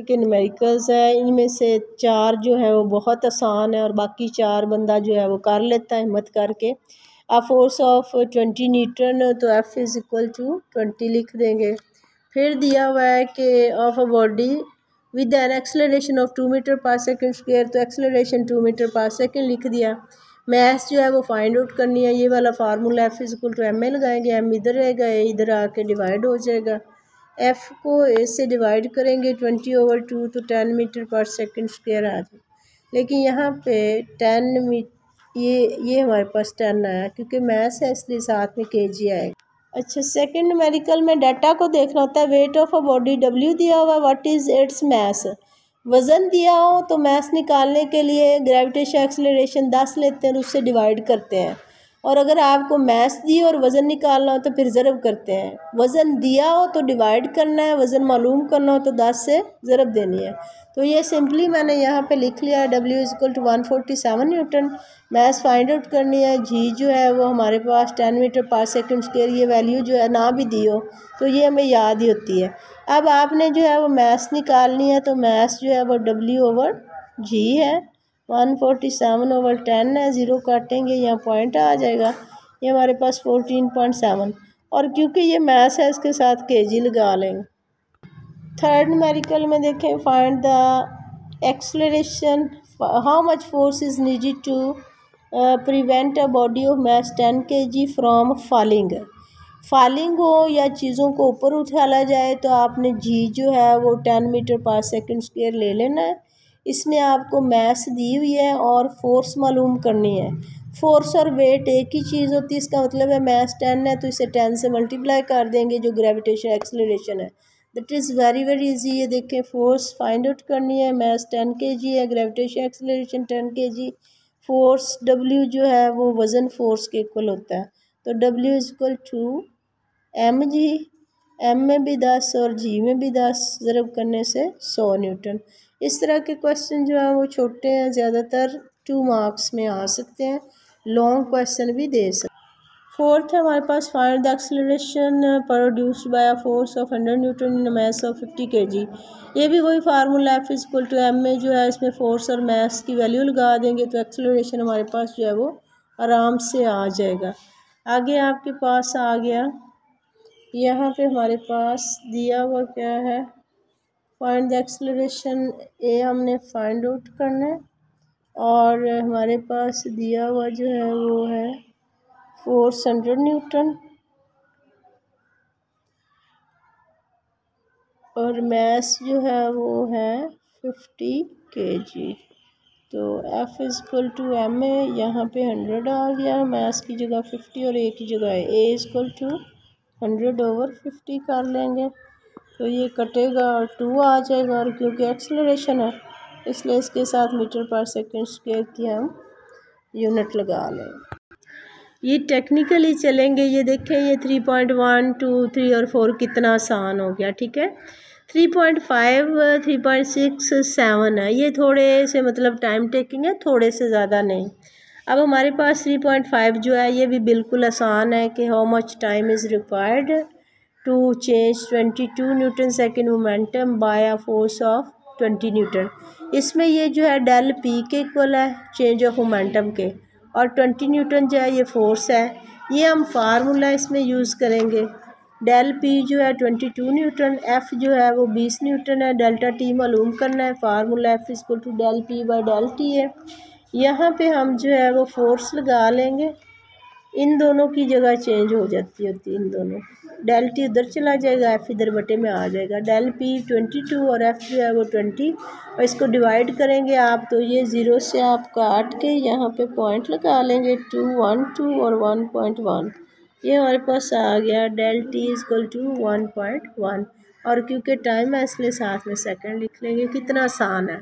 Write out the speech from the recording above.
के न्यूमेरिकल्स हैं, इनमें से 4 जो है वो बहुत आसान है और बाकी 4 बंदा जो है वो कर लेता है हिम्मत करके। अब फोर्स ऑफ 20 न्यूटन, तो F इज़ इक्वल टू 20 लिख देंगे। फिर दिया हुआ है कि of a body with an acceleration of 2 metre per second square, तो एक्सेलरेशन 2 मीटर पर सेकंड लिख दिया। मैथ जो है वो फाइंड आउट करनी है, ये वाला formula F is equal to ma लगाएंगे, m इधर रहेगा, इधर आके डिवाइड हो जाएगा। F को A से डिवाइड करेंगे 20/2 तो 10 मीटर पर सेकंड स्क्वायर आ जाए। लेकिन यहाँ पे 10 ये हमारे पास 10 आया क्योंकि मैथ है इसलिए साथ में kg आएगा। अच्छा, सेकंड न्यूमेरिकल में डाटा को देखना होता है। Weight of a body W दिया हुआ, व्हाट इज़ इट्स मास। वज़न दिया हो तो मास निकालने के लिए ग्रेविटेशन एक्सेलरेशन 10 लेते हैं और उससे डिवाइड करते हैं, और अगर आपको मास दी और वज़न निकालना हो तो फिर ज़रब करते हैं। वज़न दिया हो तो डिवाइड करना है, वज़न मालूम करना हो तो 10 से ज़रब देनी है। तो ये सिंपली मैंने यहाँ पे लिख लिया है W is equal to 147 newton. Mass find out करनी है। जी जो है वो हमारे पास 10 मीटर पर सेकंड स्क्वायर, ये वैल्यू जो है ना भी दी हो तो ये हमें याद ही होती है। अब आपने जो है वो मास निकालनी है, तो मास जो है वो W/G है, 147/10 है। ज़ीरो काटेंगे, यहाँ पॉइंट आ जाएगा, ये हमारे पास 14.7, और क्योंकि ये मास है इसके साथ kg लगा लेंगे। थर्ड न्यूमेरिकल में देखें, find the acceleration, how much force is needed to prevent a body of mass 10 kg from falling हो या चीज़ों को ऊपर उछाला जाए, तो आपने जी जो है वो 10 मीटर पर सेकंड स्क्वायर ले लेना है। इसमें आपको मास दी हुई है और फोर्स मालूम करनी है। फोर्स और वेट एक ही चीज़ होती है, इसका मतलब है मास 10 है तो इसे 10 से मल्टीप्लाई कर देंगे, जो ग्रेविटेशन एक्सेलरेशन है। That is very easy. ये देखें, फोर्स फाइंड आउट करनी है, मास 10 kg है, gravitation acceleration 10 kg, force W जो है वो वज़न फोर्स के इक्वल होता है, तो W is equal to mg, m में भी 10 और g में भी 10, ज़रब करने से 100 न्यूटन। इस तरह के क्वेश्चन जो हैं वो छोटे हैं, ज़्यादातर 2 मार्क्स में आ सकते हैं, लॉन्ग क्वेश्चन भी दे सकते हैं। फोर्थ है हमारे पास, find the acceleration produced by a force of 100 newton in mass of 50 kg। ये भी वही formula F is equal to m में जो है इसमें फोर्स और मास की वैल्यू लगा देंगे तो एक्सेलरेशन हमारे पास जो है वो आराम से आ जाएगा। आगे आपके पास आ गया, यहाँ पे हमारे पास दिया हुआ क्या है, फाइंड द एक्सेलरेशन A हमने फाइंड आउट करना है, और हमारे पास दिया हुआ जो है वो है फोर्स 100 न्यूटन और मास जो है वो है 50 kg। तो F is equal to m है, यहाँ पे 100 आ गया, मास की जगह 50 और A की जगह है A इज़ इक्वल टू 100/50 कर लेंगे, तो ये कटेगा और 2 आ जाएगा, और क्योंकि एक्सेलरेशन है इसलिए इसके साथ मीटर पर सेकंड स्क्वायर की हम यूनिट लगा लेंगे। ये टेक्निकली चलेंगे, ये देखें, ये 3.1, 2, 3 और 4 कितना आसान हो गया, ठीक है। 3.5, 3.6, 7 है, ये थोड़े से मतलब टाइम टेकिंग है, थोड़े से ज़्यादा नहीं। अब हमारे पास 3.5 जो है ये भी बिल्कुल आसान है कि how much time is required to change 22 newton second momentum by a force of 20 newton. इसमें ये जो है डेल पी के इक्वल है चेंज ऑफ मोमेंटम के, और 20 न्यूटन जो है ये फोर्स है। ये हम फार्मूला इसमें यूज़ करेंगे, डेल पी जो है 22 न्यूटन, एफ़ जो है वो 20 न्यूटन है, डेल्टा टी मालूम करना है, formula F is equal to del p by del t है। यहाँ पे हम जो है वो फोर्स लगा लेंगे, इन दोनों की जगह चेंज हो जाती होती है, इन दोनों, डेल टी उधर चला जाएगा, एफ़ इधर बटे में आ जाएगा, डेल पी 22 और एफ़ जो है वो 20, और इसको डिवाइड करेंगे आप तो ये 0 से आप काट के यहाँ पे पॉइंट लगा लेंगे, 2, 1, 2 और 1.1, ये हमारे पास आ गया del t is equal to 1.1, और क्योंकि टाइम है इसलिए साथ में सेकंड लिख लेंगे। कितना आसान है।